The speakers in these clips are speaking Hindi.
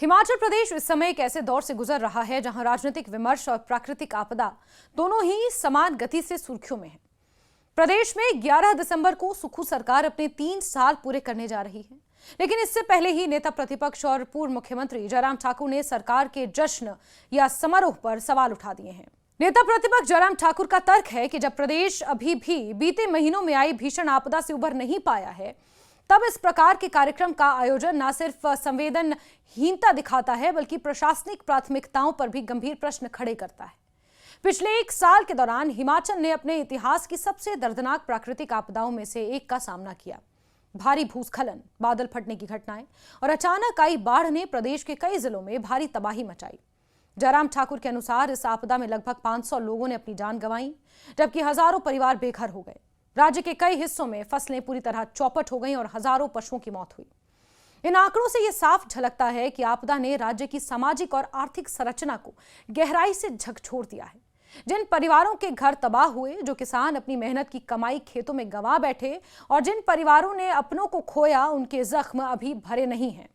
हिमाचल प्रदेश इस समय एक ऐसे दौर से गुजर रहा है जहां राजनीतिक विमर्श और प्राकृतिक आपदा दोनों ही समान गति से सुर्खियों में है। प्रदेश में 11 दिसंबर को सुक्खू सरकार अपने 3 साल पूरे करने जा रही है, लेकिन इससे पहले ही नेता प्रतिपक्ष और पूर्व मुख्यमंत्री जयराम ठाकुर ने सरकार के जश्न या समारोह पर सवाल उठा दिए हैं। नेता प्रतिपक्ष जयराम ठाकुर का तर्क है कि जब प्रदेश अभी भी बीते महीनों में आई भीषण आपदा से उबर नहीं पाया है, तब इस प्रकार के कार्यक्रम का आयोजन न सिर्फ संवेदनहीनता दिखाता है, बल्कि प्रशासनिक प्राथमिकताओं पर भी गंभीर प्रश्न खड़े करता है। पिछले 1 साल के दौरान हिमाचल ने अपने इतिहास की सबसे दर्दनाक प्राकृतिक आपदाओं में से एक का सामना किया। भारी भूस्खलन, बादल फटने की घटनाएं और अचानक आई बाढ़ ने प्रदेश के कई जिलों में भारी तबाही मचाई। जयराम ठाकुर के अनुसार इस आपदा में लगभग 500 लोगों ने अपनी जान गंवाई, जबकि हजारों परिवार बेघर हो गए। राज्य के कई हिस्सों में फसलें पूरी तरह चौपट हो गईं और हजारों पशुओं की मौत हुई। इन आंकड़ों से यह साफ झलकता है कि आपदा ने राज्य की सामाजिक और आर्थिक संरचना को गहराई से झकझोर दिया है। जिन परिवारों के घर तबाह हुए, जो किसान अपनी मेहनत की कमाई खेतों में गंवा बैठे और जिन परिवारों ने अपनों को खोया, उनके जख्म अभी भरे नहीं हैं।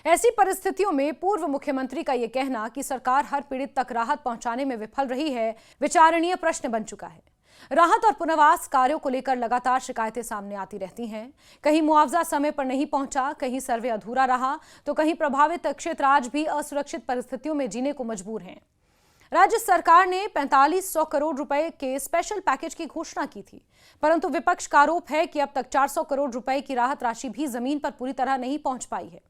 ऐसी परिस्थितियों में पूर्व मुख्यमंत्री का यह कहना कि सरकार हर पीड़ित तक राहत पहुंचाने में विफल रही है, विचारणीय प्रश्न बन चुका है। राहत और पुनर्वास कार्यों को लेकर लगातार शिकायतें सामने आती रहती हैं। कहीं मुआवजा समय पर नहीं पहुंचा, कहीं सर्वे अधूरा रहा, तो कहीं प्रभावित क्षेत्र आज भी असुरक्षित परिस्थितियों में जीने को मजबूर हैं। राज्य सरकार ने 4500 करोड़ रुपए के स्पेशल पैकेज की घोषणा की थी, परंतु विपक्ष का आरोप है कि अब तक 400 करोड़ रुपए की राहत राशि भी जमीन पर पूरी तरह नहीं पहुंच पाई है।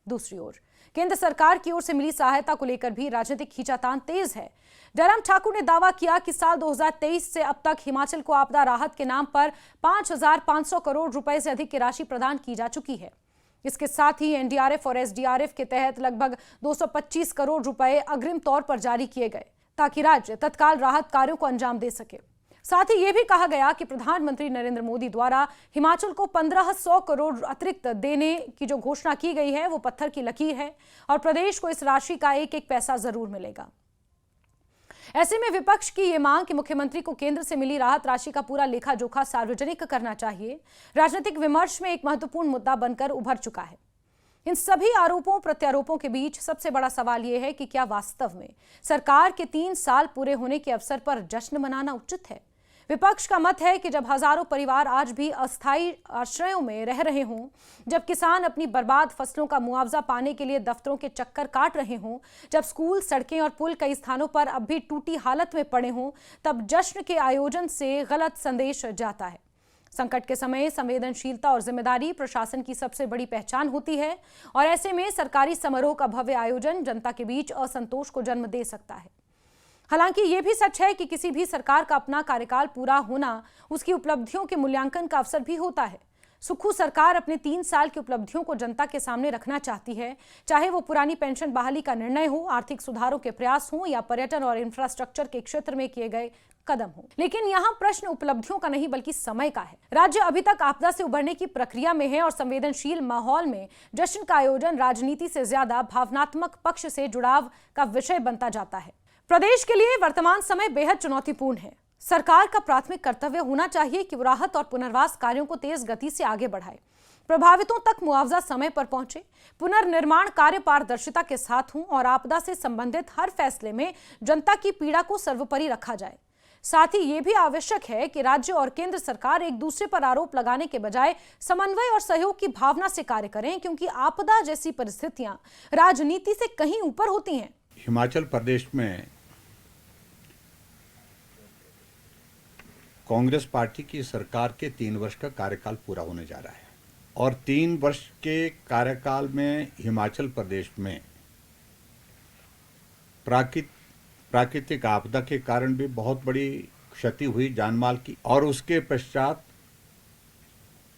दूसरी ओर केंद्र सरकार की ओर से मिली सहायता को लेकर भी राजनीतिक खींचातान तेज है। जयराम ठाकुर ने दावा किया कि साल 2023 से अब तक हिमाचल को आपदा राहत के नाम पर 5500 करोड़ रुपए से अधिक की राशि प्रदान की जा चुकी है। इसके साथ ही एनडीआरएफ और एसडीआरएफ के तहत लगभग 225 करोड़ रुपए अग्रिम तौर पर जारी किए गए, ताकि राज्य तत्काल राहत कार्यों को अंजाम दे सके। साथ ही यह भी कहा गया कि प्रधानमंत्री नरेंद्र मोदी द्वारा हिमाचल को 1500 करोड़ अतिरिक्त देने की जो घोषणा की गई है, वो पत्थर की लकीर है और प्रदेश को इस राशि का एक एक पैसा जरूर मिलेगा। ऐसे में विपक्ष की ये मांग कि मुख्यमंत्री को केंद्र से मिली राहत राशि का पूरा लेखा जोखा सार्वजनिक करना चाहिए, राजनीतिक विमर्श में एक महत्वपूर्ण मुद्दा बनकर उभर चुका है। इन सभी आरोपों प्रत्यारोपों के बीच सबसे बड़ा सवाल यह है कि क्या वास्तव में सरकार के 3 साल पूरे होने के अवसर पर जश्न मनाना उचित है। विपक्ष का मत है कि जब हजारों परिवार आज भी अस्थायी आश्रयों में रह रहे हों, जब किसान अपनी बर्बाद फसलों का मुआवजा पाने के लिए दफ्तरों के चक्कर काट रहे हों, जब स्कूल, सड़कें और पुल कई स्थानों पर अब भी टूटी हालत में पड़े हों, तब जश्न के आयोजन से गलत संदेश जाता है। संकट के समय संवेदनशीलता और जिम्मेदारी प्रशासन की सबसे बड़ी पहचान होती है और ऐसे में सरकारी समारोह का भव्य आयोजन जनता के बीच असंतोष को जन्म दे सकता है। हालांकि यह भी सच है कि किसी भी सरकार का अपना कार्यकाल पूरा होना उसकी उपलब्धियों के मूल्यांकन का अवसर भी होता है। सुक्खू सरकार अपने 3 साल की उपलब्धियों को जनता के सामने रखना चाहती है, चाहे वो पुरानी पेंशन बहाली का निर्णय हो, आर्थिक सुधारों के प्रयास हो या पर्यटन और इंफ्रास्ट्रक्चर के क्षेत्र में किए गए कदम हो। लेकिन यहाँ प्रश्न उपलब्धियों का नहीं बल्कि समय का है। राज्य अभी तक आपदा से उबरने की प्रक्रिया में है और संवेदनशील माहौल में जश्न का आयोजन राजनीति से ज्यादा भावनात्मक पक्ष से जुड़ाव का विषय बनता जाता है। प्रदेश के लिए वर्तमान समय बेहद चुनौतीपूर्ण है। सरकार का प्राथमिक कर्तव्य होना चाहिए कि वो राहत और पुनर्वास कार्यों को तेज गति से आगे बढ़ाए, प्रभावितों तक मुआवजा समय पर पहुंचे, पुनर्निर्माण कार्य पारदर्शिता के साथ हों और आपदा से संबंधित हर फैसले में जनता की पीड़ा को सर्वोपरि रखा जाए। साथ ही ये भी आवश्यक है कि राज्य और केंद्र सरकार एक दूसरे पर आरोप लगाने के बजाय समन्वय और सहयोग की भावना से कार्य करें, क्योंकि आपदा जैसी परिस्थितियां राजनीति से कहीं ऊपर होती हैं। हिमाचल प्रदेश में कांग्रेस पार्टी की सरकार के 3 वर्ष का कार्यकाल पूरा होने जा रहा है और 3 वर्ष के कार्यकाल में हिमाचल प्रदेश में प्राकृतिक आपदा के कारण भी बहुत बड़ी क्षति हुई जानमाल की, और उसके पश्चात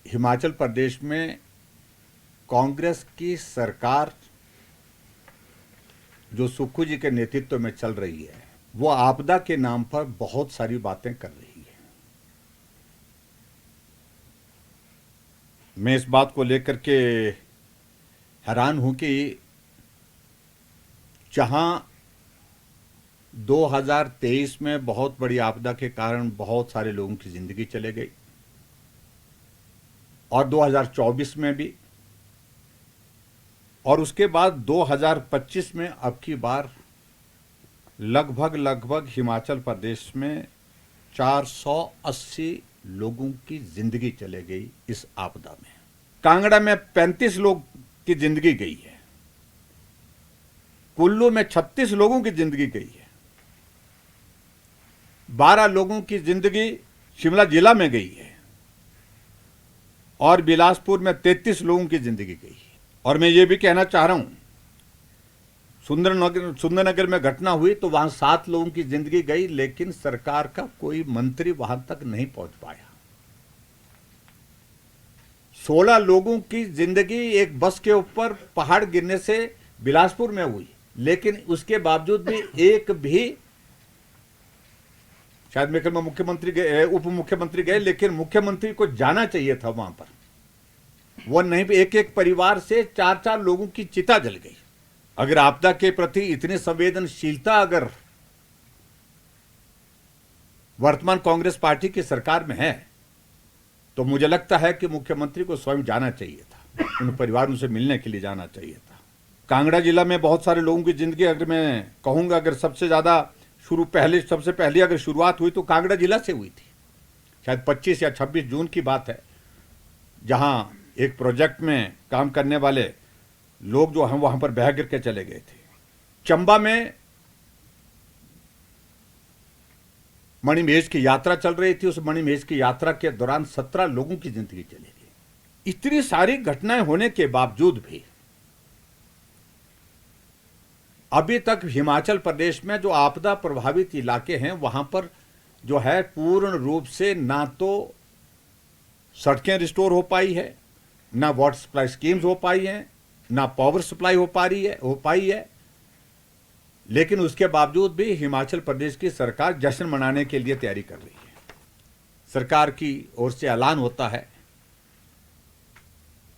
हिमाचल प्रदेश में कांग्रेस की सरकार जो सुक्खू जी के नेतृत्व में चल रही है, वो आपदा के नाम पर बहुत सारी बातें कर रही है। मैं इस बात को लेकर के हैरान हूं कि जहां 2023 में बहुत बड़ी आपदा के कारण बहुत सारे लोगों की जिंदगी चले गई और 2024 में भी और उसके बाद 2025 में अब की बार लगभग हिमाचल प्रदेश में 480 लोगों की जिंदगी चले गई इस आपदा में। कांगड़ा में 35 लोग की जिंदगी गई है, कुल्लू में 36 लोगों की जिंदगी गई है, 12 लोगों की जिंदगी शिमला जिला में गई है और बिलासपुर में 33 लोगों की जिंदगी गई है। और मैं ये भी कहना चाह रहा हूं, सुंदरनगर में घटना हुई तो वहां 7 लोगों की जिंदगी गई, लेकिन सरकार का कोई मंत्री वहां तक नहीं पहुंच पाया। 16 लोगों की जिंदगी एक बस के ऊपर पहाड़ गिरने से बिलासपुर में हुई, लेकिन उसके बावजूद भी एक भी, शायद मेरे ख्याल में मुख्यमंत्री गए, उप मुख्यमंत्री गए, लेकिन मुख्यमंत्री को जाना चाहिए था वहां पर, वो नहीं। एक परिवार से 4 लोगों की चिता जल गई। अगर आपदा के प्रति इतनी संवेदनशीलता अगर वर्तमान कांग्रेस पार्टी की सरकार में है, तो मुझे लगता है कि मुख्यमंत्री को स्वयं जाना चाहिए था, उन परिवारों से मिलने के लिए जाना चाहिए था। कांगड़ा जिला में बहुत सारे लोगों की जिंदगी, अगर मैं कहूंगा, अगर सबसे ज्यादा सबसे पहले अगर शुरुआत हुई तो कांगड़ा जिला से हुई थी। शायद 25 या 26 जून की बात है, जहां एक प्रोजेक्ट में काम करने वाले लोग जो हम वहां पर बह गिर के चले गए थे। चंबा में मणिमहेश की यात्रा चल रही थी, उस मणिमहेश की यात्रा के दौरान 17 लोगों की जिंदगी चली गई। इतनी सारी घटनाएं होने के बावजूद भी अभी तक हिमाचल प्रदेश में जो आपदा प्रभावित इलाके हैं वहां पर जो है पूर्ण रूप से ना तो सड़कें रिस्टोर हो पाई है, ना वाटर सप्लाई स्कीम्स हो पाई हैं, ना पावर सप्लाई हो पाई है। लेकिन उसके बावजूद भी हिमाचल प्रदेश की सरकार जश्न मनाने के लिए तैयारी कर रही है। सरकार की ओर से ऐलान होता है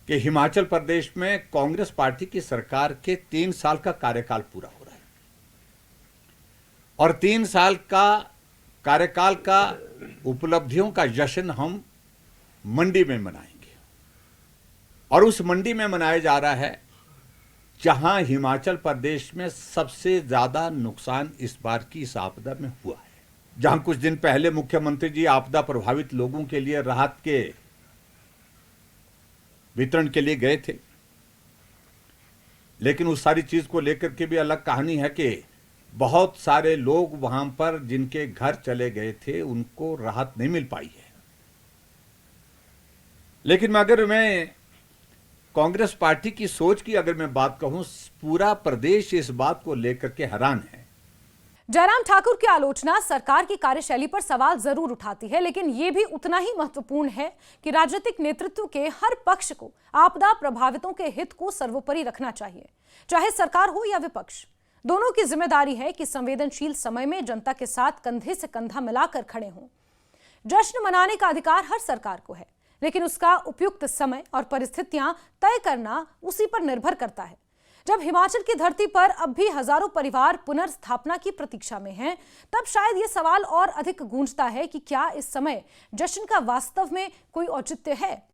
कि हिमाचल प्रदेश में कांग्रेस पार्टी की सरकार के 3 साल का कार्यकाल पूरा हो रहा है और 3 साल का कार्यकाल का उपलब्धियों का जश्न हम मंडी में मनाएंगे। और उस मंडी में मनाया जा रहा है जहां हिमाचल प्रदेश में सबसे ज्यादा नुकसान इस बार की इस आपदा में हुआ है। जहां कुछ दिन पहले मुख्यमंत्री जी आपदा प्रभावित लोगों के लिए राहत के वितरण के लिए गए थे, लेकिन उस सारी चीज को लेकर के भी अलग कहानी है कि बहुत सारे लोग वहां पर जिनके घर चले गए थे उनको राहत नहीं मिल पाई है। लेकिन अगर मैं कांग्रेस पार्टी की सोच की अगर मैं बात कहूं, पूरा प्रदेश इस बात को लेकर के हैरान है। जयराम ठाकुर की आलोचना सरकार की कार्यशैली पर सवाल जरूर उठाती है, लेकिन यह भी उतना ही महत्वपूर्ण है कि राजनीतिक नेतृत्व के हर पक्ष को आपदा प्रभावितों के हित को सर्वोपरि रखना चाहिए, चाहे सरकार हो या विपक्ष। दोनों की जिम्मेदारी है कि संवेदनशील समय में जनता के साथ कंधे से कंधा मिलाकर खड़े हों। जश्न मनाने का अधिकार हर सरकार को है, लेकिन उसका उपयुक्त समय और परिस्थितियां तय करना उसी पर निर्भर करता है। जब हिमाचल की धरती पर अब भी हजारों परिवार पुनर्स्थापना की प्रतीक्षा में हैं, तब शायद ये सवाल और अधिक गूंजता है कि क्या इस समय जश्न का वास्तव में कोई औचित्य है।